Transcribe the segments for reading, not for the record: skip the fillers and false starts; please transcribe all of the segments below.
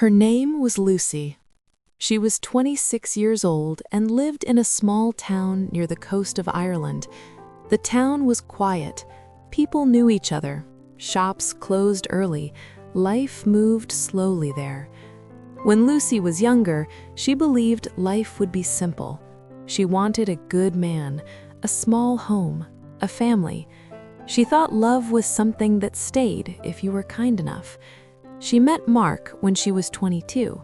Her name was Lucy. She was 26 years old and lived in a small town near the coast of Ireland. The town was quiet. People knew each other. Shops closed early. Life moved slowly there. When Lucy was younger, she believed life would be simple. She wanted a good man, a small home, a family. She thought love was something that stayed if you were kind enough. She met Mark when she was 22.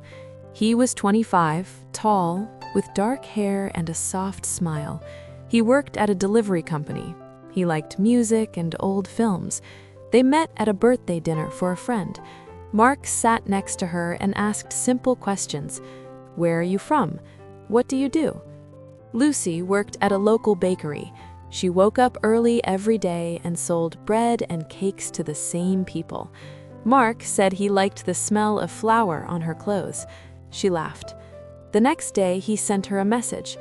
He was 25, tall, with dark hair and a soft smile. He worked at a delivery company. He liked music and old films. They met at a birthday dinner for a friend. Mark sat next to her and asked simple questions. Where are you from? What do you do? Lucy worked at a local bakery. She woke up early every day and sold bread and cakes to the same people. Mark said he liked the smell of flour on her clothes. She laughed. The next day, he sent her a message.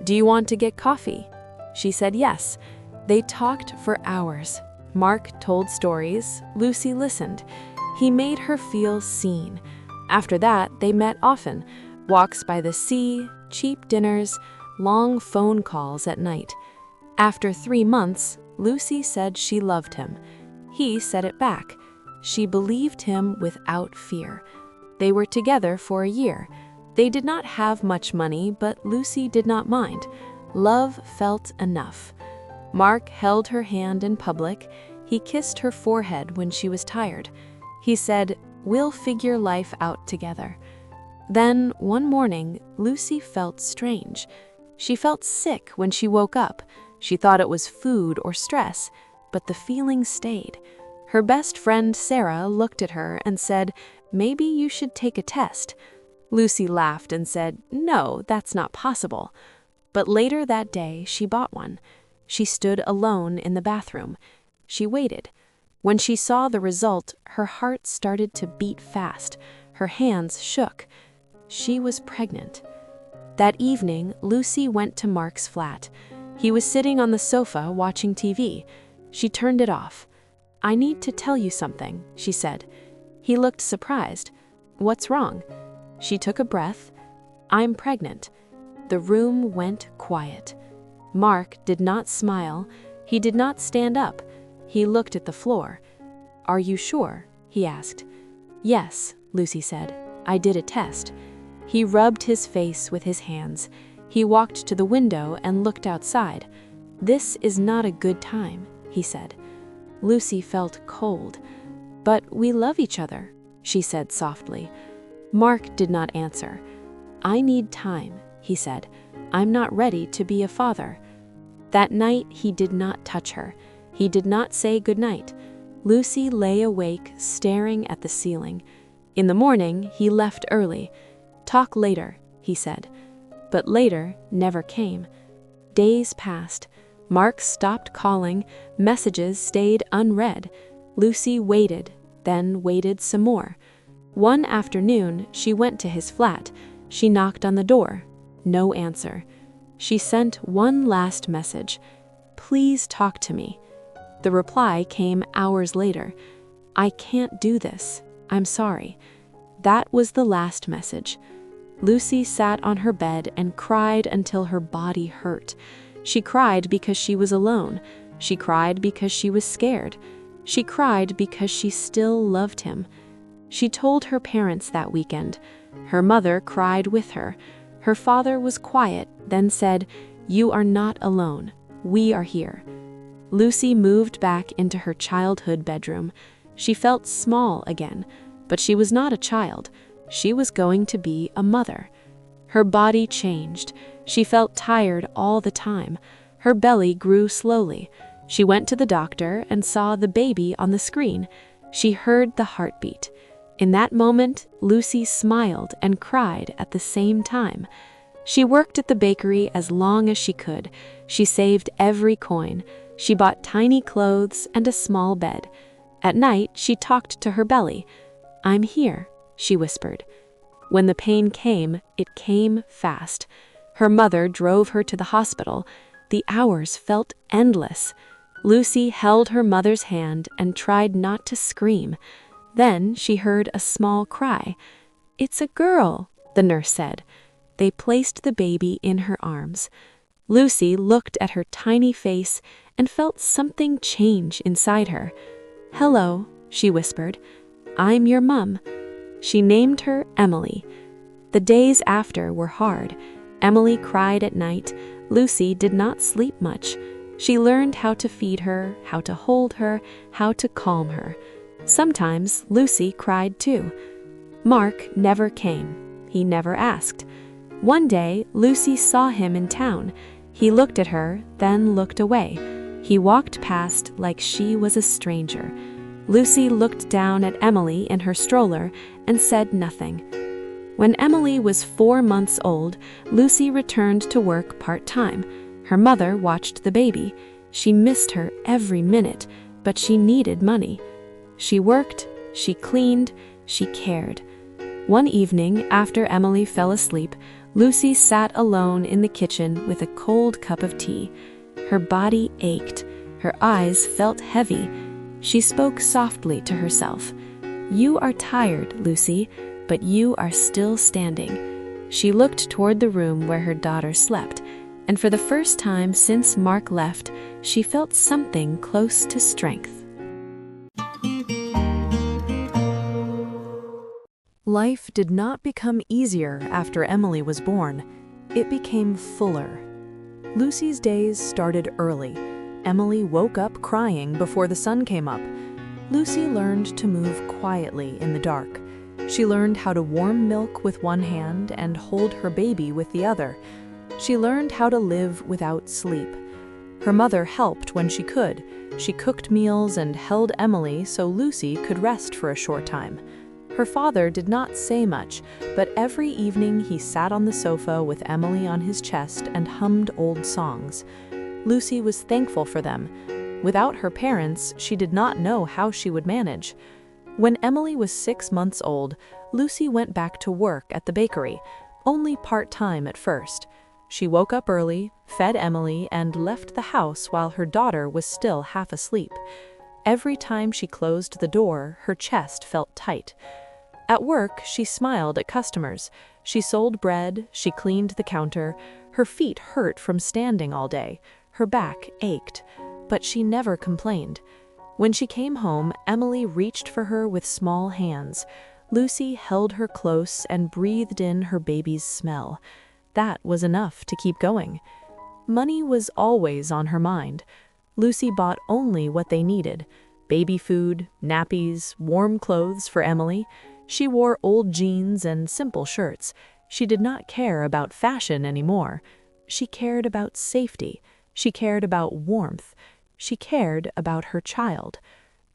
Do you want to get coffee? She said yes. They talked for hours. Mark told stories. Lucy listened. He made her feel seen. After that, they met often. Walks by the sea, cheap dinners, long phone calls at night. After 3 months, Lucy said she loved him. He said it back. She believed him without fear. They were together for a year. They did not have much money, but Lucy did not mind. Love felt enough. Mark held her hand in public. He kissed her forehead when she was tired. He said, "We'll figure life out together." Then, one morning, Lucy felt strange. She felt sick when she woke up. She thought it was food or stress, but the feeling stayed. Her best friend, Sarah, looked at her and said, "Maybe you should take a test." Lucy laughed and said, "No, that's not possible." But later that day, she bought one. She stood alone in the bathroom. She waited. When she saw the result, her heart started to beat fast. Her hands shook. She was pregnant. That evening, Lucy went to Mark's flat. He was sitting on the sofa watching TV. She turned it off. "I need to tell you something," she said. He looked surprised. "What's wrong?" She took a breath. "I'm pregnant." The room went quiet. Mark did not smile. He did not stand up. He looked at the floor. "Are you sure?" he asked. "Yes," Lucy said. "I did a test." He rubbed his face with his hands. He walked to the window and looked outside. "This is not a good time," he said. Lucy felt cold. "But we love each other," she said softly. Mark did not answer. "I need time," he said. "I'm not ready to be a father." That night, he did not touch her. He did not say goodnight. Lucy lay awake, staring at the ceiling. In the morning, he left early. "Talk later," he said. But later never came. Days passed. Mark stopped calling. Messages stayed unread. Lucy waited, then waited some more. One afternoon, she went to his flat. She knocked on the door. No answer. She sent one last message. "Please talk to me." The reply came hours later. "I can't do this. I'm sorry." That was the last message. Lucy sat on her bed and cried until her body hurt. She cried because she was alone. She cried because she was scared. She cried because she still loved him. She told her parents that weekend. Her mother cried with her. Her father was quiet, then said, "You are not alone. We are here." Lucy moved back into her childhood bedroom. She felt small again, but she was not a child. She was going to be a mother. Her body changed. She felt tired all the time. Her belly grew slowly. She went to the doctor and saw the baby on the screen. She heard the heartbeat. In that moment, Lucy smiled and cried at the same time. She worked at the bakery as long as she could. She saved every coin. She bought tiny clothes and a small bed. At night, she talked to her belly. "I'm here," she whispered. When the pain came, it came fast. Her mother drove her to the hospital. The hours felt endless. Lucy held her mother's hand and tried not to scream. Then she heard a small cry. "It's a girl," the nurse said. They placed the baby in her arms. Lucy looked at her tiny face and felt something change inside her. "Hello," she whispered. "I'm your mum." She named her Emily. The days after were hard. Emily cried at night. Lucy did not sleep much. She learned how to feed her, how to hold her, how to calm her. Sometimes Lucy cried too. Mark never came. He never asked. One day, Lucy saw him in town. He looked at her, then looked away. He walked past like she was a stranger. Lucy looked down at Emily in her stroller and said nothing. When Emily was 4 months old, Lucy returned to work part-time. Her mother watched the baby. She missed her every minute, but she needed money. She worked, she cleaned, she cared. One evening, after Emily fell asleep, Lucy sat alone in the kitchen with a cold cup of tea. Her body ached. Her eyes felt heavy. She spoke softly to herself. "You are tired, Lucy, but you are still standing." She looked toward the room where her daughter slept, and for the first time since Mark left, she felt something close to strength. Life did not become easier after Emily was born. It became fuller. Lucy's days started early. Emily woke up crying before the sun came up. Lucy learned to move quietly in the dark. She learned how to warm milk with one hand and hold her baby with the other. She learned how to live without sleep. Her mother helped when she could. She cooked meals and held Emily so Lucy could rest for a short time. Her father did not say much, but every evening he sat on the sofa with Emily on his chest and hummed old songs. Lucy was thankful for them. Without her parents, she did not know how she would manage. When Emily was 6 months old, Lucy went back to work at the bakery, only part-time at first. She woke up early, fed Emily, and left the house while her daughter was still half asleep. Every time she closed the door, her chest felt tight. At work, she smiled at customers. She sold bread, she cleaned the counter. Her feet hurt from standing all day. Her back ached, but she never complained. When she came home, Emily reached for her with small hands. Lucy held her close and breathed in her baby's smell. That was enough to keep going. Money was always on her mind. Lucy bought only what they needed: baby food, nappies, warm clothes for Emily. She wore old jeans and simple shirts. She did not care about fashion anymore. She cared about safety. She cared about warmth. She cared about her child.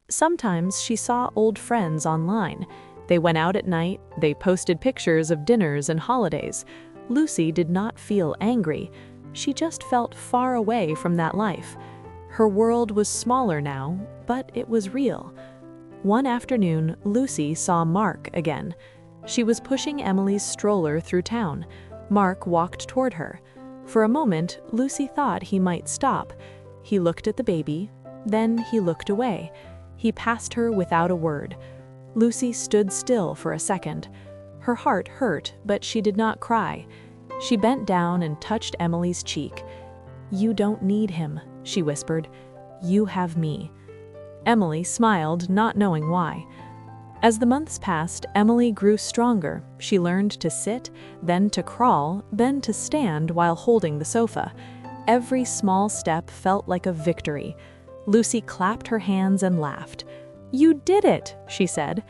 Sometimes she saw old friends online. They went out at night. They posted pictures of dinners and holidays. Lucy did not feel angry. She just felt far away from that life. Her world was smaller now, but it was real. One afternoon, Lucy saw Mark again. She was pushing Emily's stroller through town. Mark walked toward her. For a moment, Lucy thought he might stop. He looked at the baby, then he looked away. He passed her without a word. Lucy stood still for a second. Her heart hurt, but she did not cry. She bent down and touched Emily's cheek. "You don't need him," she whispered. "You have me." Emily smiled, not knowing why. As the months passed, Emily grew stronger. She learned to sit, then to crawl, then to stand while holding the sofa. Every small step felt like a victory. Lucy clapped her hands and laughed. "You did it," she said.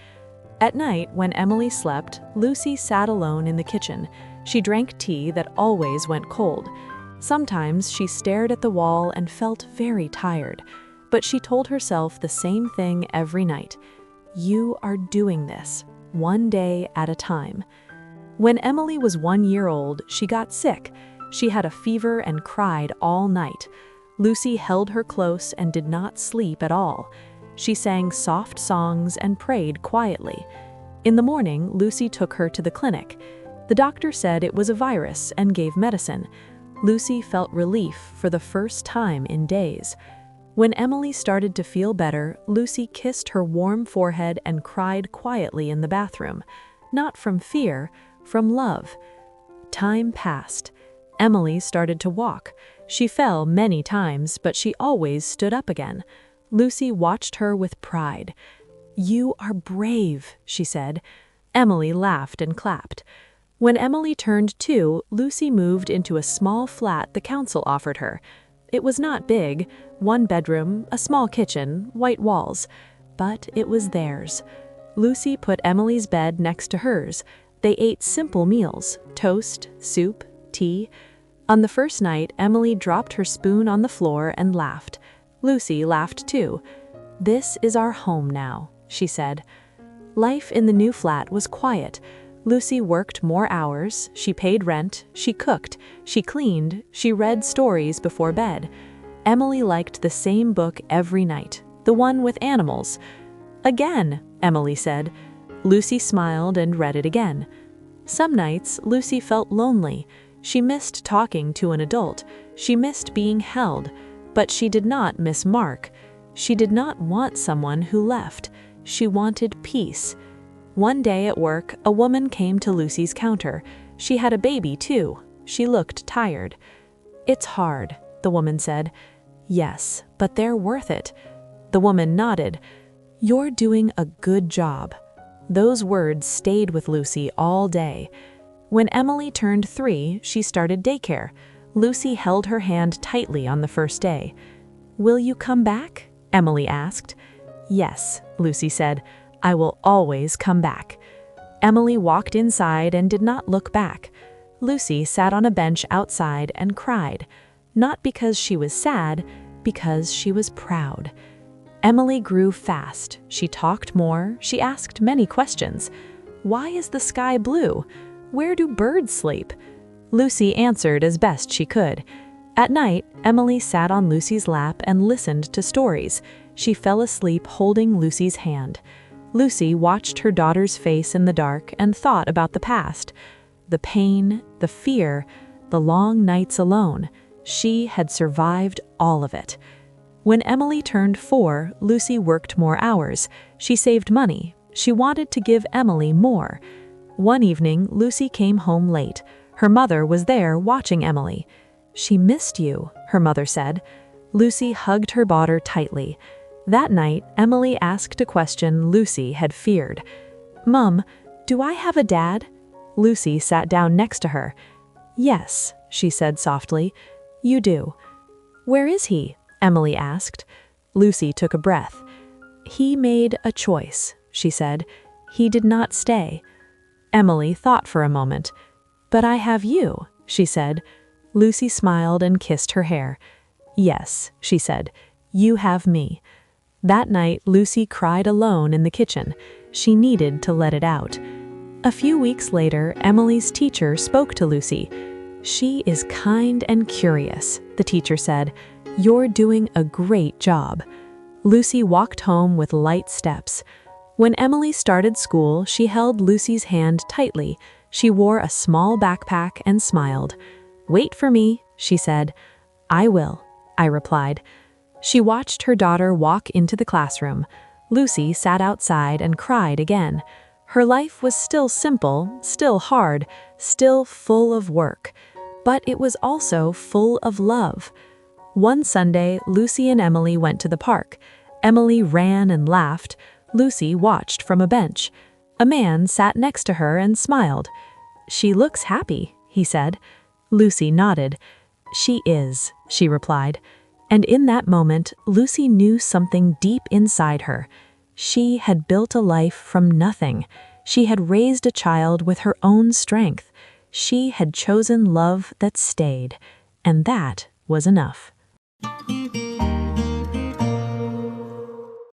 At night, when Emily slept, Lucy sat alone in the kitchen. She drank tea that always went cold. Sometimes she stared at the wall and felt very tired. But she told herself the same thing every night. You are doing this, one day at a time. When Emily was 1 year old, she got sick. She had a fever and cried all night. Lucy held her close and did not sleep at all. She sang soft songs and prayed quietly. In the morning, Lucy took her to the clinic. The doctor said it was a virus and gave medicine. Lucy felt relief for the first time in days. When Emily started to feel better, Lucy kissed her warm forehead and cried quietly in the bathroom. not from fear, from love. Time passed. Emily started to walk. She fell many times, but she always stood up again. Lucy watched her with pride. "You are brave," she said. Emily laughed and clapped. When Emily turned 2, Lucy moved into a small flat the council offered her. It was not big, 1 bedroom, a small kitchen, white walls, but it was theirs. Lucy put Emily's bed next to hers. They ate simple meals, toast, soup, tea. On the first night, Emily dropped her spoon on the floor and laughed. Lucy laughed too. "This is our home now," she said. Life in the new flat was quiet. Lucy worked more hours, she paid rent, she cooked, she cleaned, she read stories before bed. Emily liked the same book every night, the one with animals. "Again," Emily said. Lucy smiled and read it again. Some nights, Lucy felt lonely. She missed talking to an adult. She missed being held. But she did not miss Mark. She did not want someone who left. She wanted peace. One day at work, a woman came to Lucy's counter. She had a baby, too. She looked tired. "It's hard," the woman said. "Yes, but they're worth it." The woman nodded. "You're doing a good job." Those words stayed with Lucy all day. When Emily turned 3, she started daycare. Lucy held her hand tightly on the first day. "Will you come back?" Emily asked. "Yes," Lucy said. "I will always come back." Emily walked inside and did not look back. Lucy sat on a bench outside and cried, not because she was sad, because she was proud. Emily grew fast. She talked more. She asked many questions. "Why is the sky blue? Where do birds sleep?" Lucy answered as best she could. At night, Emily sat on Lucy's lap and listened to stories. She fell asleep holding Lucy's hand. Lucy watched her daughter's face in the dark and thought about the past. The pain, the fear, the long nights alone. She had survived all of it. When Emily turned 4, Lucy worked more hours. She saved money. She wanted to give Emily more. One evening, Lucy came home late. Her mother was there watching Emily. "She missed you," her mother said. Lucy hugged her daughter tightly. That night, Emily asked a question Lucy had feared. "Mom, do I have a dad?" Lucy sat down next to her. "Yes," she said softly, "you do." "Where is he?" Emily asked. Lucy took a breath. "He made a choice," she said. "He did not stay." Emily thought for a moment. "But I have you," she said. Lucy smiled and kissed her hair. "Yes," she said, "you have me." That night, Lucy cried alone in the kitchen. She needed to let it out. A few weeks later, Emily's teacher spoke to Lucy. "She is kind and curious," the teacher said. "You're doing a great job." Lucy walked home with light steps. When Emily started school, she held Lucy's hand tightly. She wore a small backpack and smiled. "Wait for me," she said. "I will," I replied. She watched her daughter walk into the classroom. Lucy sat outside and cried again. Her life was still simple, still hard, still full of work. But it was also full of love. One Sunday, Lucy and Emily went to the park. Emily ran and laughed. Lucy watched from a bench. A man sat next to her and smiled. "She looks happy," he said. Lucy nodded. "She is," she replied. And in that moment, Lucy knew something deep inside her. She had built a life from nothing. She had raised a child with her own strength. She had chosen love that stayed. And that was enough.